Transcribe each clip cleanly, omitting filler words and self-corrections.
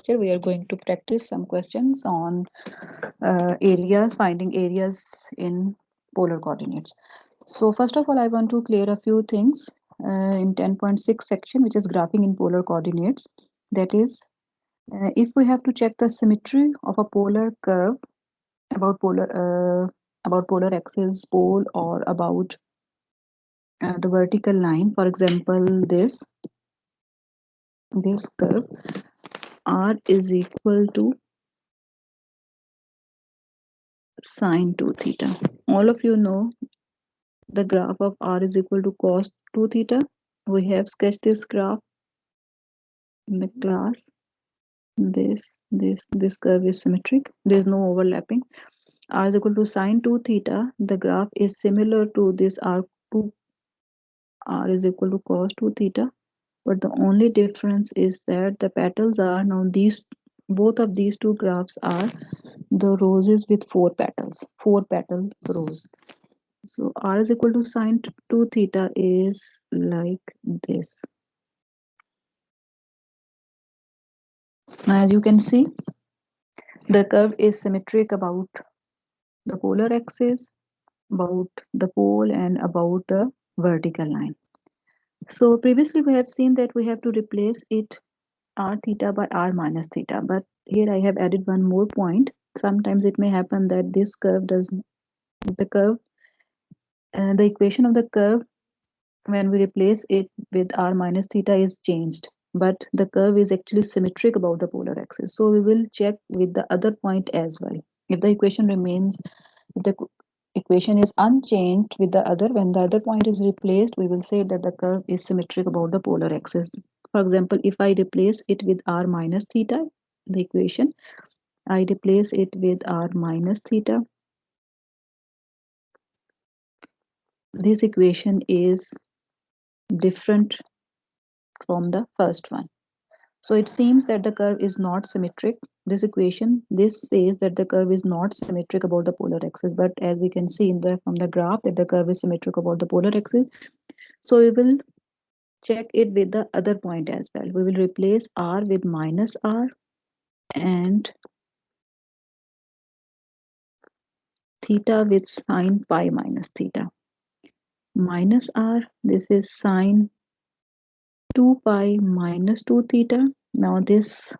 lecture, we are going to practice some questions on finding areas in polar coordinates. So first of all, I want to clear a few things in 10.6 section, which is graphing in polar coordinates. That is, if we have to check the symmetry of a polar curve about polar axis, pole, or about the vertical line, for example, this curve r is equal to sine 2 theta. All of you know the graph of r is equal to cos 2 theta. We have sketched this graph in the class. This curve is symmetric. There is no overlapping. R is equal to sine 2 theta. The graph is similar to this r2. R is equal to cos 2 theta. But the only difference is that the petals are now both of these two graphs are the roses with 4 petals, 4 petal rose. So r is equal to sine 2 theta is like this. Now as you can see, the curve is symmetric about the polar axis, about the pole, and about the vertical line. So previously we have seen that we have to replace it r theta by r minus theta, but here I have added one more point. Sometimes it may happen that this curve the equation of the curve, when we replace it with r minus theta, is changed, but the curve is actually symmetric about the polar axis. So we will check with the other point as well. If the equation is unchanged with the other, when the other point is replaced, we will say that the curve is symmetric about the polar axis. For example, if I replace it with r minus theta, the equation, I replace it with r minus theta, this equation is different from the first one. So it seems that the curve is not symmetric. This says that the curve is not symmetric about the polar axis, but as we can see from the graph that the curve is symmetric about the polar axis. So we will check it with the other point as well. We will replace r with minus r and theta with sine pi minus theta. Minus r, this is sine 2 pi minus 2 theta. Now this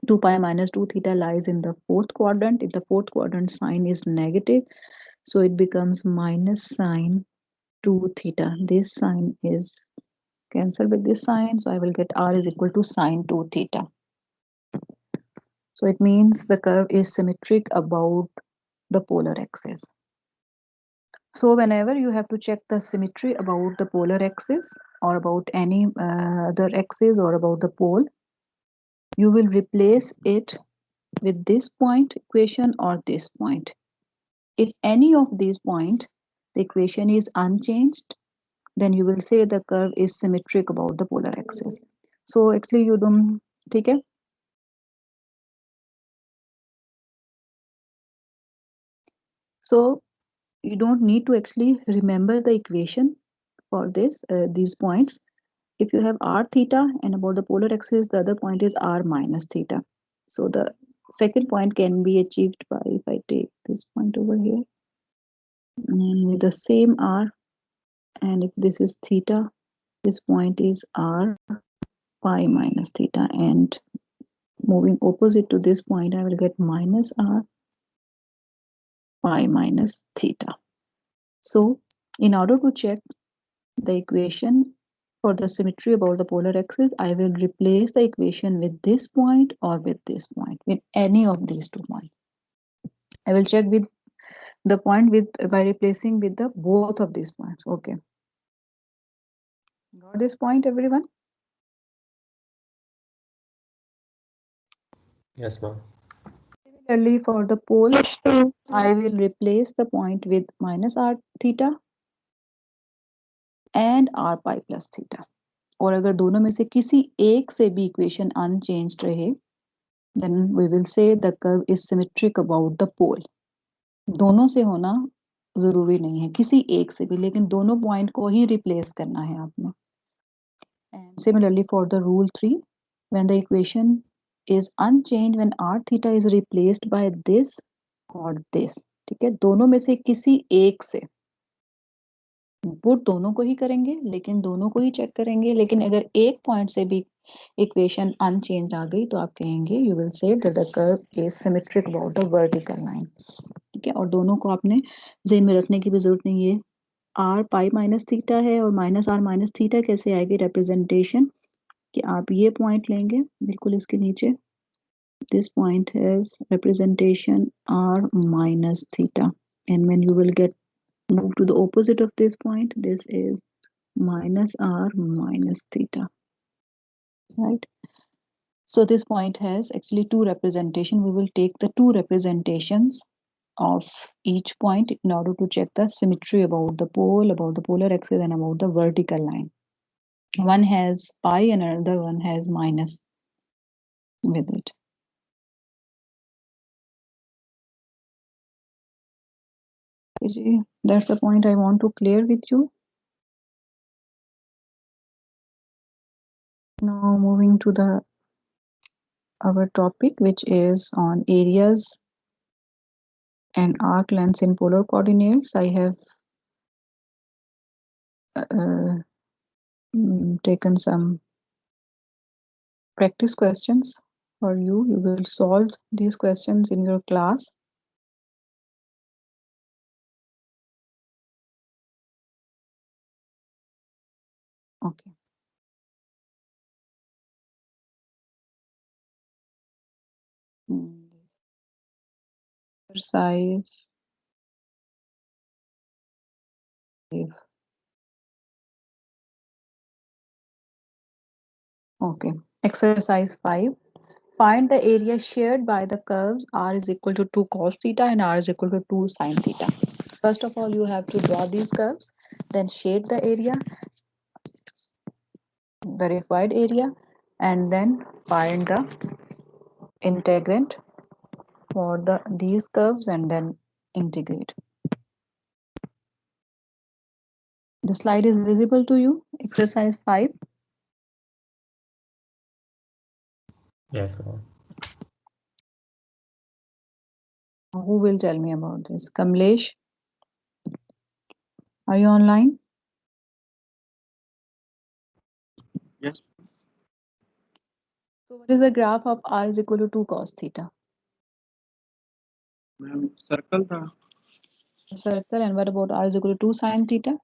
2 pi minus 2 theta lies in the fourth quadrant. If the fourth quadrant sign is negative, so it becomes minus sine 2 theta. This sign is cancelled with this sign, so I will get r is equal to sine 2 theta. So it means the curve is symmetric about the polar axis. So whenever you have to check the symmetry about the polar axis or about any other axis or about the pole, you will replace it with this point equation or this point. If any of these points, the equation is unchanged, then you will say the curve is symmetric about the polar axis. So actually you don't take it. So you don't need to actually remember the equation for these points. If you have r theta and about the polar axis, the other point is r minus theta. So the second point can be achieved by, if I take this point over here with the same r, and if this is theta, this point is r pi minus theta, and moving opposite to this point, I will get minus r pi minus theta. So in order to check the equation for the symmetry about the polar axis, I will replace the equation with this point or with this point, with any of these 2 points. I will check with the point by replacing with the both of these points. Okay. Got this point, everyone? Yes, ma'am. Similarly, for the pole, I will replace the point with minus r theta and r pi plus theta. और अगर दोनों में से किसी एक से भी equation unchanged रहे, then we will say the curve is symmetric about the pole. दोनों से होना जरूरी नहीं है, किसी एक से भी, लेकिन दोनों पॉइंट को ही रिप्लेस करना है आपने. And similarly for the rule 3, when the equation is unchanged when r theta is replaced by this or this. ठीक है, दोनों में से किसी एक से, पुट दोनों को ही करेंगे लेकिन दोनों को ही चेक करेंगे, लेकिन अगर एक पॉइंट से भी इक्वेशन अनचेंज आ गई तो आप कहेंगे you will say that the curve is symmetric about the vertical line. ठीक है, और दोनों को आपने ज़हन में रखने की भी जरूरत नहीं है। आर पाई माइनस थीटा है और माइनस आर माइनस थीटा कैसे आएगी रिप्रेजेंटेशन, कि आप ये पॉइंट लेंगे बिल्कुल इसके नीचे, this point has representation r minus theta, and when you will get move to the opposite of this point, this is minus r minus theta, right? So this point has actually two representation. We will take the two representations of each point in order to check the symmetry about the pole, about the polar axis, and about the vertical line. One has pi and another one has minus with it. That's the point I want to clear with you. Now moving to the our topic, which is on areas and arc lengths in polar coordinates. I have taken some practice questions for you. You will solve these questions in your class. Okay. Exercise. Okay. Exercise 5. Find the area shared by the curves r is equal to 2 cos theta and r is equal to 2 sin theta. First of all, you have to draw these curves, then shade the area, the required area, and then find the integrand for these curves and then integrate. The slide is visible to you. Exercise 5. Yes, ma'am. Who will tell me about this? Kamlesh, are you online? Yes. So what is the graph of r is equal to 2 cos theta? Ma'am circle था. Circle. And what about r is equal to 2 sin theta?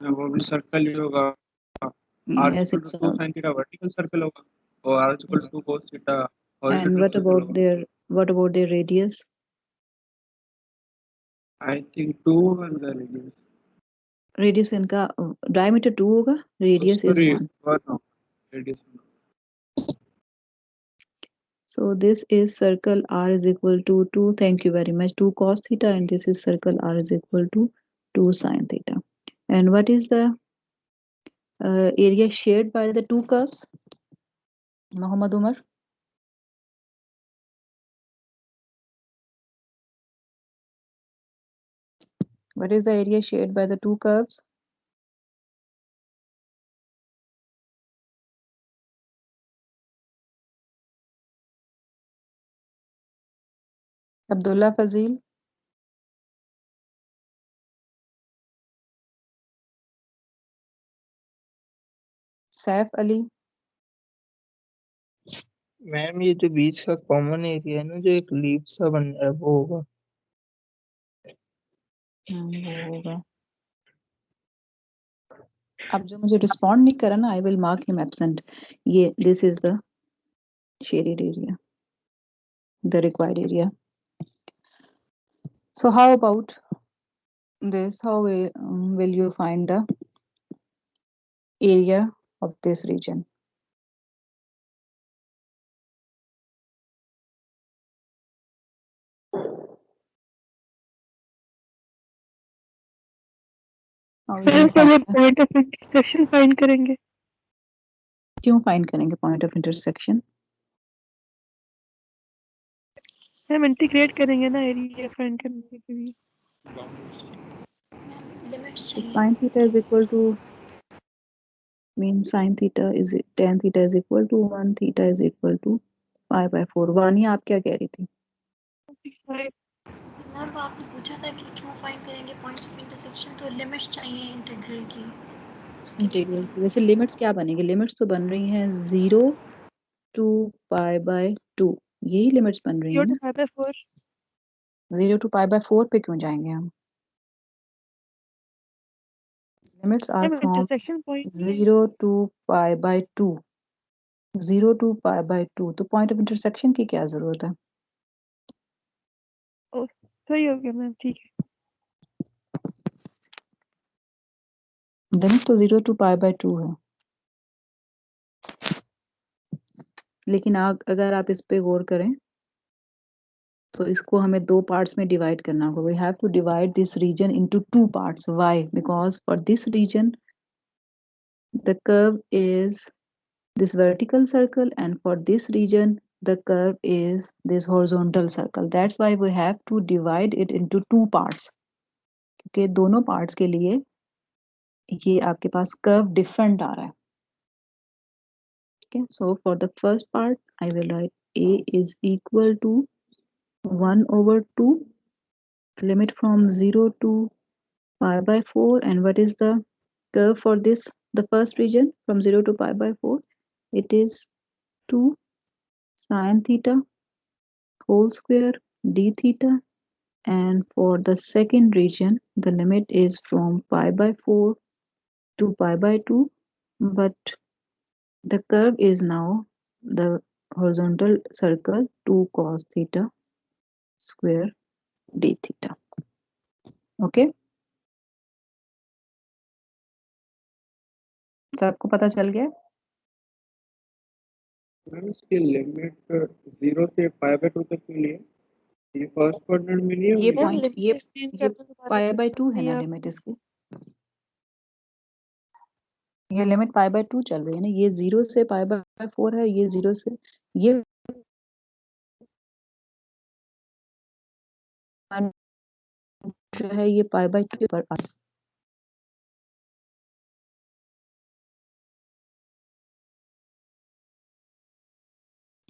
वो भी circle ही होगा. r Yes, equal to it's 2 a. sin theta vertical circle होगा और r equal to 2 cos theta And horizontal what circle about होगा. their radius? I think 2 and the radius. Radius इनका diameter 2 होगा, radius is Sorry, 1. 1 no. Radius. So this is circle r is equal to 2. Thank you very much. 2 cos theta, and this is circle r is equal to 2 sin theta. And what is the area shared by the two curves? Muhammad Umar. What is the area shared by the two curves? Abdullah Fazil. Saif Ali. Ma'am ये जो बीच का common area है ना, जो एक leaf सा बन रहा है, वो होगा. वो होगा. अब जो मुझे रिस्पॉन्ड नहीं करा ना, I will mark him absent. ये this is the shaded area, the required area. So how about this? How will you find the area of this region? How will you find the- point of intersection find करेंगे. क्यों find करेंगे point of intersection? हम integrate करेंगे ना area find करने के लिए. So sin theta is equal to means sin theta is tan theta is equal to 1, theta is equal to pi by 4. Vaniya आप क्या कह रही थी? मैम आपने पूछा था कि क्यों फाइंड करेंगे पॉइंट्स ऑफ इंटरसेक्शन, तो लिमिट्स चाहिए इंटीग्रल की। इंटीग्रल की वैसे लिमिट्स क्या बनेगी? लिमिट्स तो बन रही हैं 0 to pi by 2, यही लिमिट्स बन रही हैं ना। 0 to pi by 4 पे क्यों जाएंगे हम? Limits are from 0 to pi by 2, 0 to pi by 2, तो पॉइंट ऑफ इंटरसेक्शन की क्या जरूरत है? सही हो गया मैम, ठीक है। लिमिट तो 0 to pi by 2 है, लेकिन अगर आप इस पे गौर करें तो इसको हमें दो पार्ट्स में डिवाइड करना होगा. We have to divide this region into two parts. Why? Because for this region the curve is this vertical circle, and for this region the curve is this horizontal circle. That's why we have to divide it into two parts, क्योंकि दोनों parts के लिए ये आपके पास curve different आ रहा है. Okay, so for the first part I will write a is equal to 1 over 2, limit from 0 to pi by 4, and what is the curve for this, the first region from 0 to pi by 4? It is 2 sin theta whole square d theta, and for the second region the limit is from pi by 4 to pi by 2, but the curve is now the horizontal circle 2 cos theta square d theta. Okay, सबको पता चल गया? Ma'am इसकी limit 0 से pi by 2 तक के लिए ये फर्स्ट क्वाड्रेंट में नहीं ये होगी। पॉइंट ये पाई बाय 2 है ना लिमिट इसकी, ये लिमिट पाई बाय 2 चल रही है ना. ये 0 से पाई बाय 4 है, ये 0 से ये जो है ये पाई बाय 2 पर आ,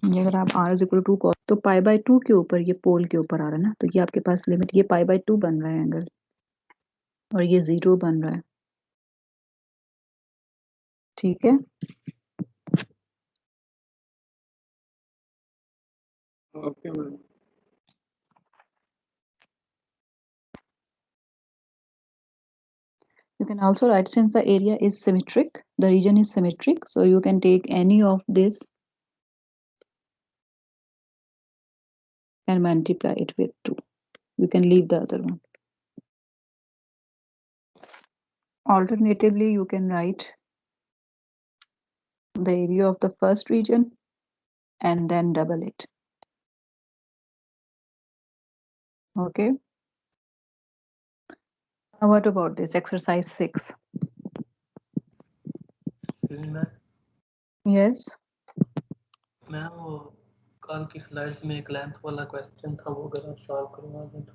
ये अगर आप r is equal to cos, तो पाई बाय 2 के ऊपर ये पोल के ऊपर आ रहा है ना, तो ये आपके पास लिमिट ये पाई बाय 2 बन रहा है एंगल, और ये 0 बन रहा है. ठीक है, okay ma'am. you can also write, since the area is symmetric, the region is symmetric, so you can take any of this and multiply it with 2. You can leave the other one. Alternatively, you can write the area of the first region and then double it. Okay. Now what about this exercise 6? Yes. Ma'am वो कल की slides में एक length वाला question था, वो अगर आप सॉल्व करवा दें तो.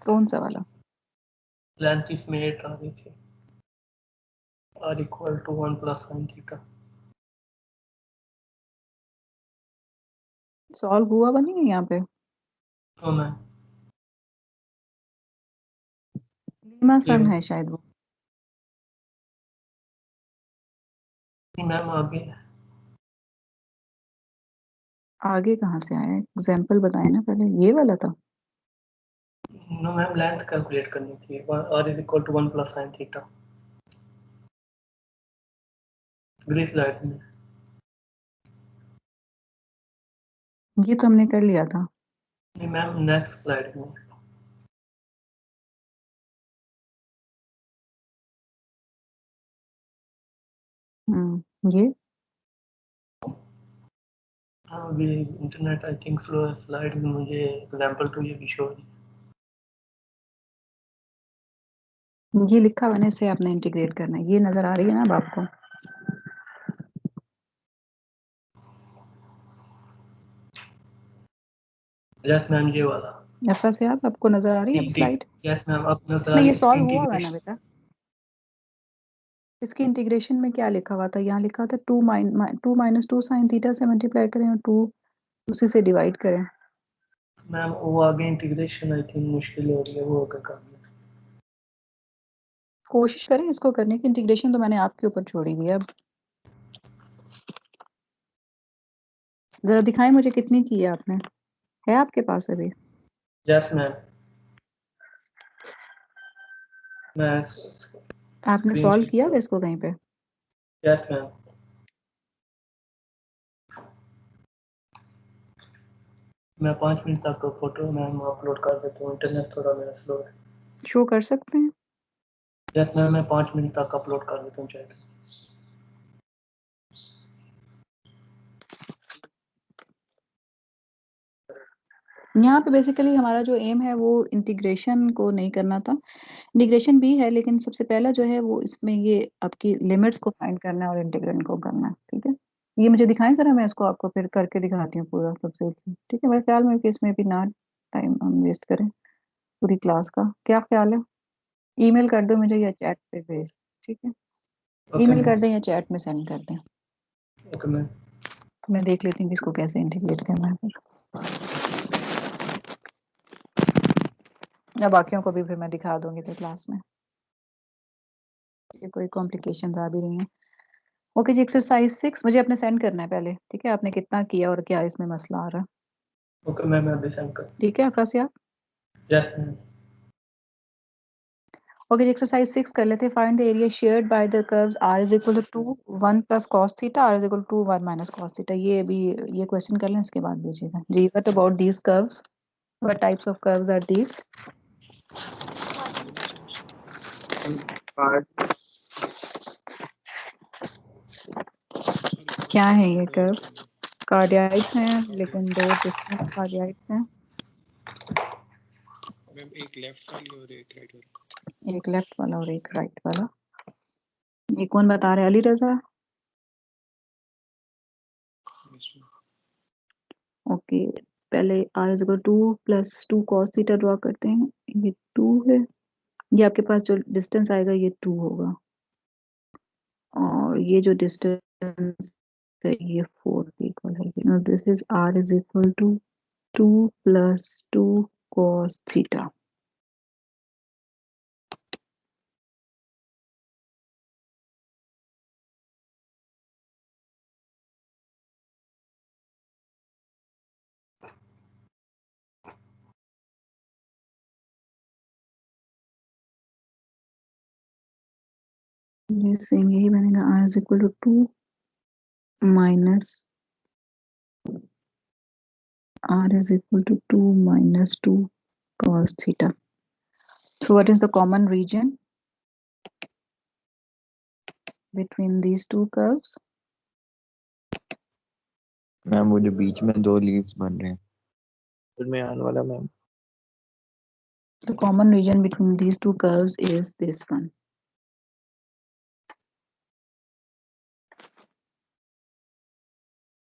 कौन सा वाला? लेंथ इसमें 8 आ रही थी, r equal to 1 plus sin theta. Solve हुआ बनी है यहाँ पे? तो मैम लीमा सन है शायद वो. मैम आगे कहाँ से आया? एग्जाम्पल बताए ना पहले, ये वाला था. नो मैम लेंथ कैलकुलेट करनी थी, r is equal to 1 plus sin theta. अगली स्लाइड में ये तो हमने कर लिया था. नहीं मैम, नेक्स्ट स्लाइड में. ये अभी इंटरनेट आई थिंक स्लो है, स्लाइड में मुझे एग्जांपल तो ये भी शो है. ये लिखा हुआ है, इसे आपने इंटीग्रेट करना है. ये नजर आ रही है ना अब आपको? यस मैम, ये वाला. एफा से आप आपको नजर आ रही है स्लाइड? यस मैम, अब नजर आ इसमें रही ये है. सॉल्व हुआ है ना बेटा? इसकी इंटीग्रेशन में क्या लिखा हुआ था? यहाँ लिखा था 2 माइनस 2 साइन थीटा से मल्टीप्लाई करें और 2 उसी से डिवाइड करें। मैम वो आगे इंटीग्रेशन आई थिंक मुश्किल हो रही है, वो आगे कर लें। कोशिश करें इसको करने की। इंटीग्रेशन तो मैंने आपके ऊपर छोड़ी हुई है। अब जरा दिखाएं मुझे कितनी की है आपने, है आपके पास अभी? यस मैम, मैं आपने सॉल्व किया है इसको कहीं पे? Yes ma'am. मैं 5 मिनट तक फोटो मैम अपलोड कर देता हूँ, इंटरनेट थोड़ा मेरा स्लो है। शो कर सकते हैं? यस मैम, मैं 5 मिनट तक अपलोड कर देता हूँ चैट। यहाँ पे बेसिकली हमारा जो एम है वो इंटीग्रेशन को नहीं करना था। इंटीग्रेशन भी है, लेकिन सबसे पहला जो है वो इसमें ये आपकी लिमिट्स को फाइंड करना है और इंटीग्रेशन को करना है। ठीक है, ये मुझे दिखाएं जरा, मैं इसको आपको फिर करके दिखाती हूँ पूरा तफसील से। ठीक है, मेरे ख्याल में कि इसमें भी ना टाइम हम वेस्ट करें पूरी क्लास का। क्या ख्याल है? ईमेल कर दो मुझे या चैट पे भेज। ठीक है, ईमेल कर दें या चैट में सेंड कर दें। Okay ma'am. मैं देख लेती हूँ कि इसको कैसे इंटीग्रेट करना है फिर, या बाकियों को भी फिर मैं दिखा दूंगी फिर क्लास में। ये कोई कॉम्प्लिकेशंस आ भी रही हैं। ओके जी, एक्सरसाइज 6 मुझे अपने सेंड करना है पहले। ठीक है, आपने कितना किया और क्या इसमें मसला आ रहा है? ओके मैम, मैं अभी सेंड कर। ठीक है अफरा आप? Yes ma'am. ओके जी, एक्सरसाइज 6 कर लेते हैं। Find the area shared by the curves r is equal to 1 plus cos theta, r is equal to 1 minus cos theta. ये अभी ये क्वेश्चन कर लें, इसके बाद भेजिएगा जी। What about these curves? What types of curves are these? क्या है ये कर्व? कार्डियाइड्स हैं, लेकिन दो डिफरेंट कार्डियाइड्स हैं। मैम एक लेफ्ट वाली और एक राइट वाली। एक लेफ्ट वाला और एक राइट वाला। ये कौन बता रहे हैं? अली रजा? ओके, पहले r is equal 2 plus 2 cos theta draw करते हैं। ये 2 है, ये आपके पास जो डिस्टेंस आएगा ये 2 होगा, और ये जो डिस्टेंस है ये 4 के इक्वल है। This is r is equal to 2 plus 2 cos theta. ये सेम यही बनेगा, r is equal to 2 minus r is equal to 2 minus 2 cos theta. So what is the common region between these two curves? Ma'am वो जो बीच में दो leaves बन रहे हैं उसमें आने वाला ma'am. The common region between these two curves is this one.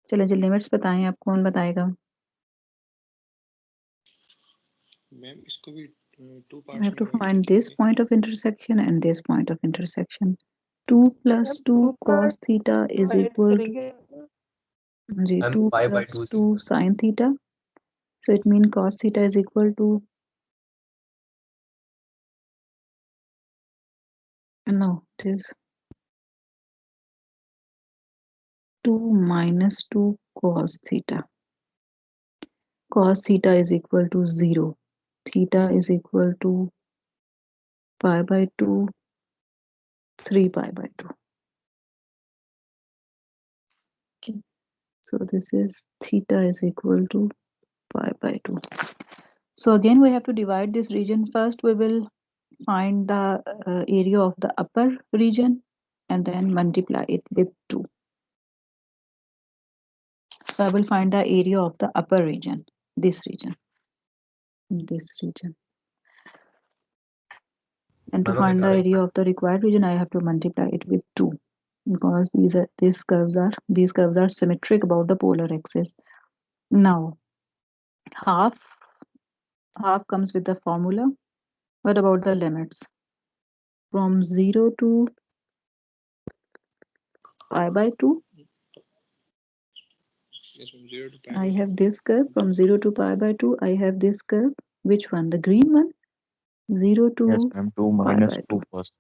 चलिए जी, लिमिट्स बताएं आप, कौन बताएगा? मैम इसको भी two I have parts to में divide find this point of intersection and this point of intersection. 2 plus 2 cos theta is equal to जी 2 plus 2 sin theta. So it means cos theta is equal to, no, it is 2 minus 2 cos theta. Cos theta is equal to 0. Theta is equal to pi by 2, 3 pi by 2. Okay. So this is theta is equal to pi by 2. So again we have to divide this region. First we will find the area of the upper region and then multiply it with 2. So I will find the area of the upper region, this region, and to find the area of the required region I have to multiply it with 2, because these curves are symmetric about the polar axis. Now half comes with the formula. What about the limits? From 0 to pi by 2. Yes, from 0 to pi I by have this curve from 0 to pi by 2. I have this curve. Which one? The green one? 0 to Yes, ma'am. 2 pi minus by 2 2. cos.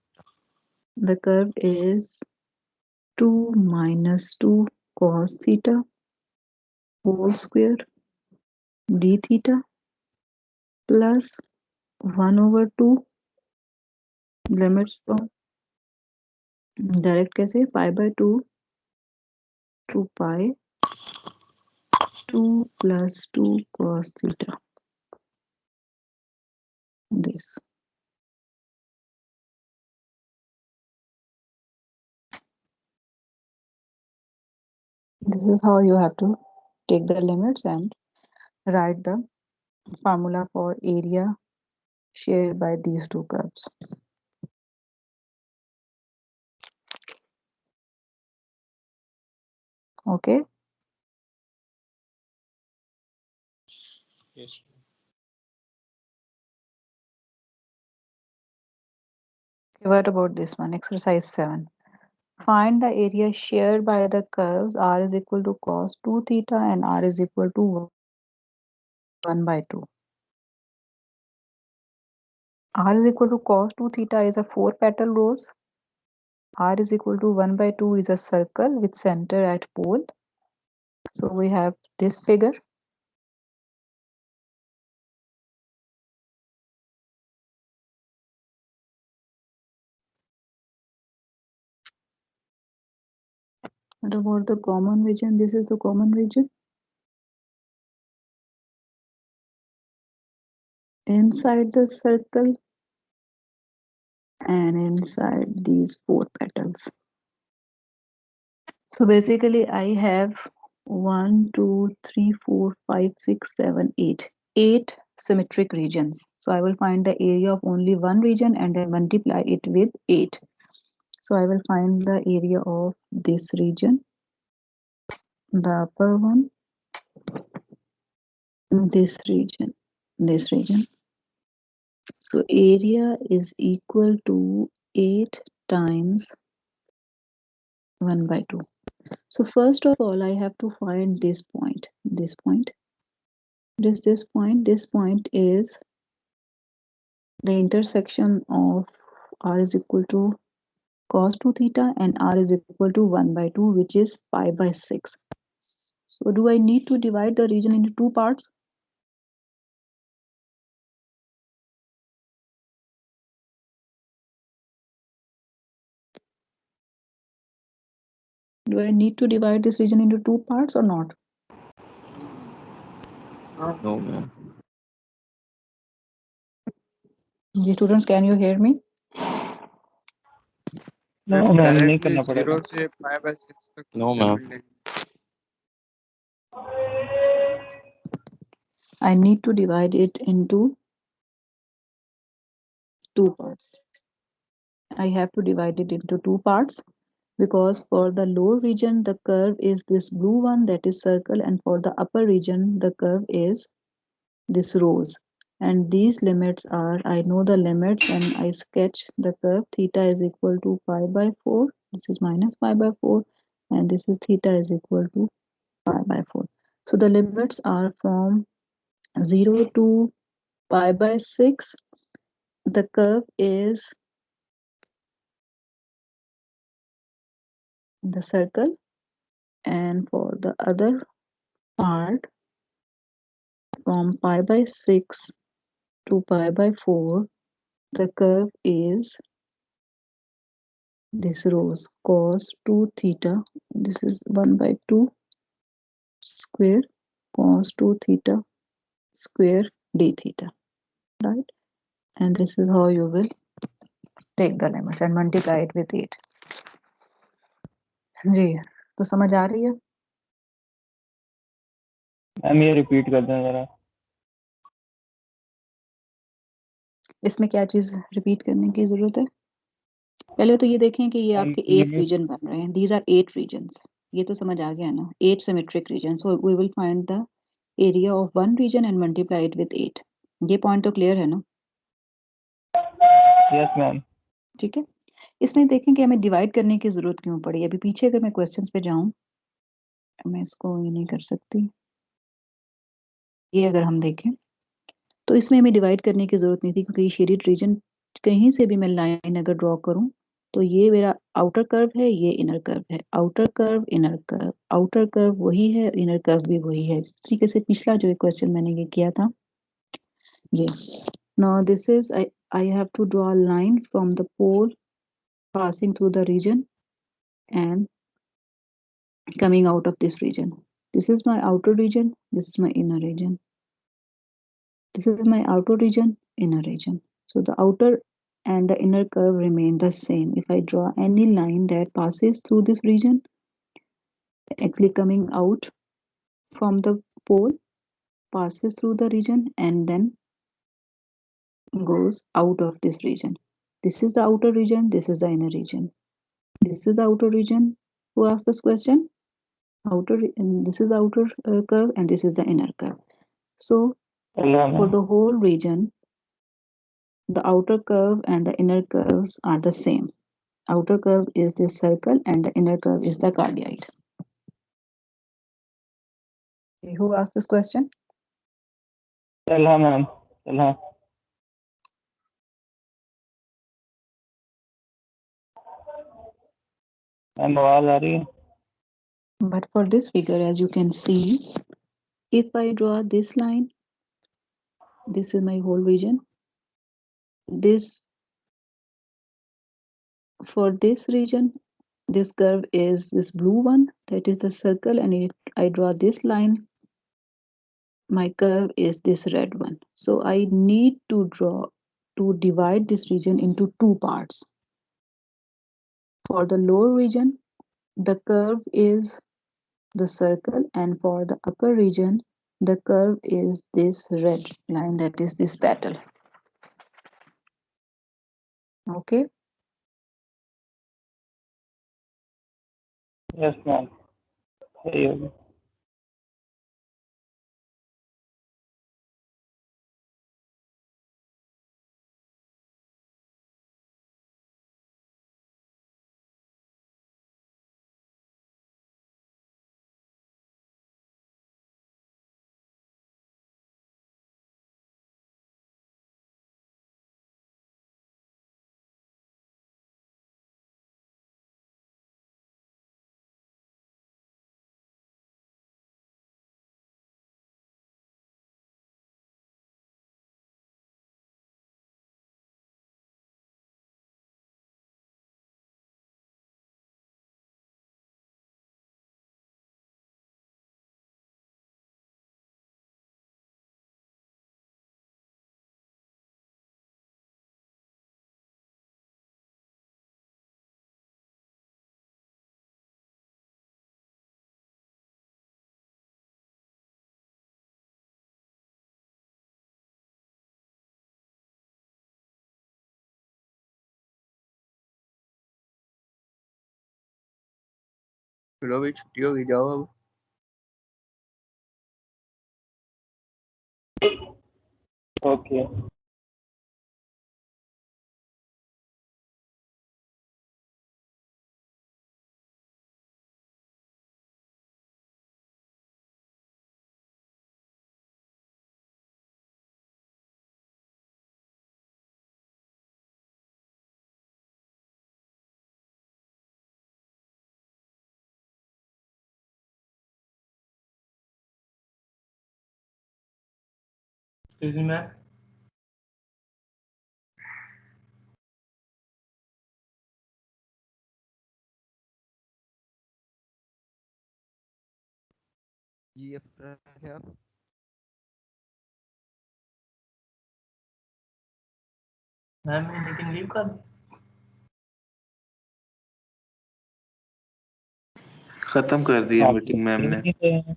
The curve is 2 minus 2 cos theta whole square d theta plus 1 over 2 limits from direct कैसे pi by 2 to pi 2 plus 2 cos theta. This. This is how you have to take the limits and write the formula for area shared by these two curves. Okay. Yes. What about this one? Exercise 7. Find the area shared by the curves r is equal to cos 2 theta and r is equal to 1 by 2. R is equal to cos 2 theta is a 4 petal rose. R is equal to 1 by 2 is a circle with center at pole. So we have this figure. What about the common region? This is the common region. Inside the circle and inside these 4 petals. So basically I have 1, 2, 3, 4, 5, 6, 7, 8. 8 symmetric regions. So I will find the area of only one region and then multiply it with 8. So I will find the area of this region, the upper one, this region. So area is equal to 8 times 1 by 2. So first of all, I have to find this point. This point is the intersection of r is equal to cos 2 theta and r is equal to 1 by 2, which is pi by 6. So do I need to divide the region into two parts? Do I need to divide this region into two parts or not? No, ma'am. The students, can you hear me? No, ma'am नहीं directly करना पड़ेगा 0 से pi by 6 तक No, ma'am. मिल लेंगे। I need to divide it into two parts. I have to divide it into two parts because for the lower region the curve is this blue one, that is circle, and for the upper region the curve is this rose. And these limits are, I know the limits and I sketch the curve. Theta is equal to pi by 4. This is minus pi by 4 and this is theta is equal to pi by 4. So the limits are from 0 to pi by 6. The curve is the circle, and for the other part from pi by 6 to pi by 4, the curve is this rose, cos 2 theta. This is 1 by 2 square cos 2 theta square d theta, right? And this is how you will take the limits and multiply it with 8. जी, तो समझ आ रही है? Ma'am ये repeat कर दें जरा इसमें क्या चीज रिपीट करने की जरूरत है? पहले तो ये देखें कि ये आपके 8 रीजन बन रहे हैं. These are 8 regions. ये तो समझ आ गया ना? 8 symmetric regions. So we will find the area of one region and multiply it with 8. ये point तो clear है ना? यस मैम ठीक है. इसमें देखें कि हमें डिवाइड करने की जरूरत क्यों पड़ी। अभी पीछे अगर मैं क्वेश्चंस पे जाऊं, मैं इसको ये नहीं कर सकती, ये अगर हम देखें तो इसमें हमें डिवाइड करने की जरूरत नहीं थी, क्योंकि ये शेडेड रीजन कहीं से भी मैं लाइन अगर ड्रॉ करूं तो ये मेरा आउटर कर्व है, ये इनर कर्व है, outer curve inner curve, outer curve वही है, इनर कर्व भी वही है। इस तरीके से पिछला जो क्वेश्चन मैंने ये किया था ये। Now this is I have to draw a line from the pole passing through the region and coming out of this region. This is my outer region, this is my inner region. This is my outer region, inner region. So the outer and the inner curve remain the same. If I draw any line that passes through this region, actually coming out from the pole, passes through the region and then goes out of this region. This is the outer region, this is the inner region. This is the outer region. Who asked this question? Outer, and this is the outer curve and this is the inner curve. So for the whole region, the outer curve and the inner curves are the same. Outer curve is this circle and the inner curve is the cardioid. Okay, who asked this question? चला ma'am चला। Ma'am आवाज आ रही है? But for this figure, as you can see, if I draw this line, this is my whole region. This, for this region, this curve is this blue one, that is the circle, and if I draw this line, my curve is this red one. So I need to divide this region into two parts. For the lower region, the curve is the circle, and for the upper region, the curve is this red line, that is this petal. Okay. Yes ma'am सही होगी। चलो भाई छुट्टी होगी, जाओ अब। Okay Excuse me, ma'am. जी अफरा है आप? मैम मैंने मीटिंग लीव कर दी। खत्म कर दी है आप मीटिंग मैम ने। नहीं गए हैं?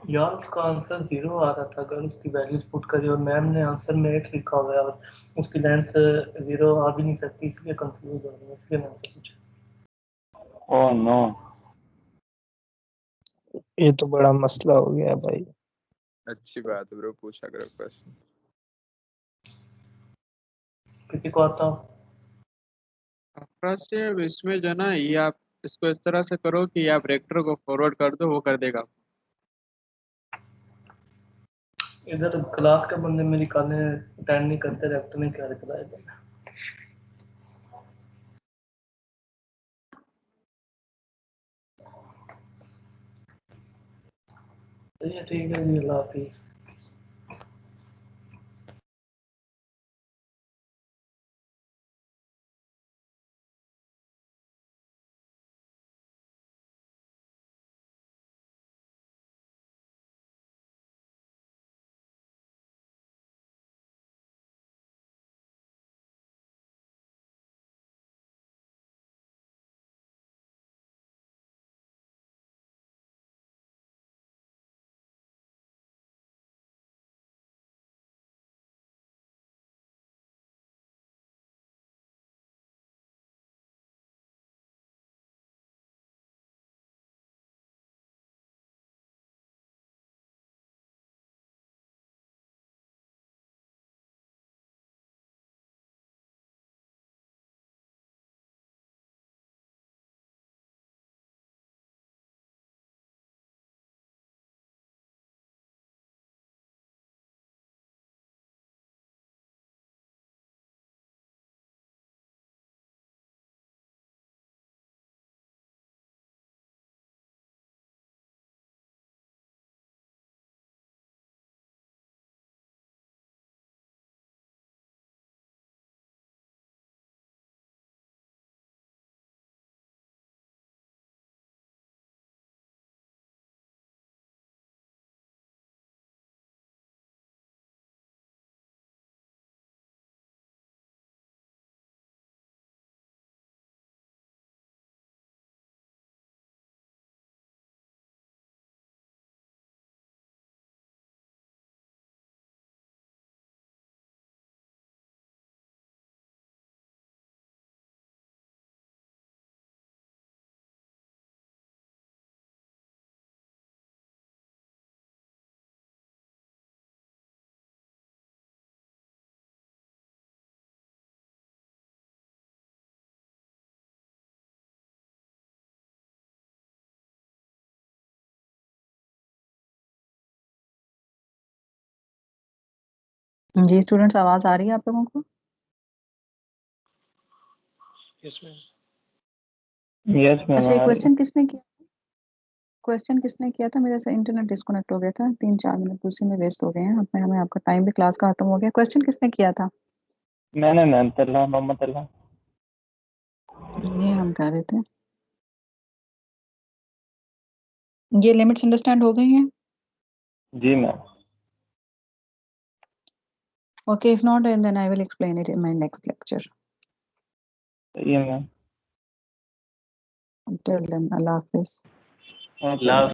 यार उसका आंसर 0 आ रहा था, अगर उसकी वैल्यूज पुट करी और मैम ने आंसर में 8 लिखा हुआ है और उसकी लेंथ 0 आ भी नहीं सकती, इसलिए कंफ्यूज हो रही है, इसलिए मैंने से पूछा। ओह नो, ये तो बड़ा मसला हो गया भाई। अच्छी बात है ब्रो, पूछा करो क्वेश्चन। किसी को आता हो? फर्स्ट है इसमें जो ना ये आप इसको इस तरह से करो कि आप रेक्टर को फॉरवर्ड कर दो, वो कर देगा। इधर क्लास के बंदे मेरी कॉलेज अटेंड नहीं करते, रेक्टर ने क्या रिप्लाई देना। चलिए ठीक है जी, अल्लाह हाफिज़। जी स्टूडेंट्स, आवाज आ रही है आप लोगों को? यस मैम अच्छा, ये आ रही है। क्वेश्चन किसने किया था? मेरे से इंटरनेट डिस्कनेक्ट हो गया था, 3-4 मिनट उसी में वेस्ट हो गए हैं। अब हमें आपका टाइम भी क्लास का खत्म हो गया। क्वेश्चन किसने किया था? मैंने मैम तल्ला मोहम्मद तल्ला। ये हम कह रहे थे। ये लिमिट्स अंडरस्टैंड हो गई हैं? जी ma'am. Okay, if not, then I will explain it in my next lecture. सही है ma'am. Till then, Allah Hafiz. Okay.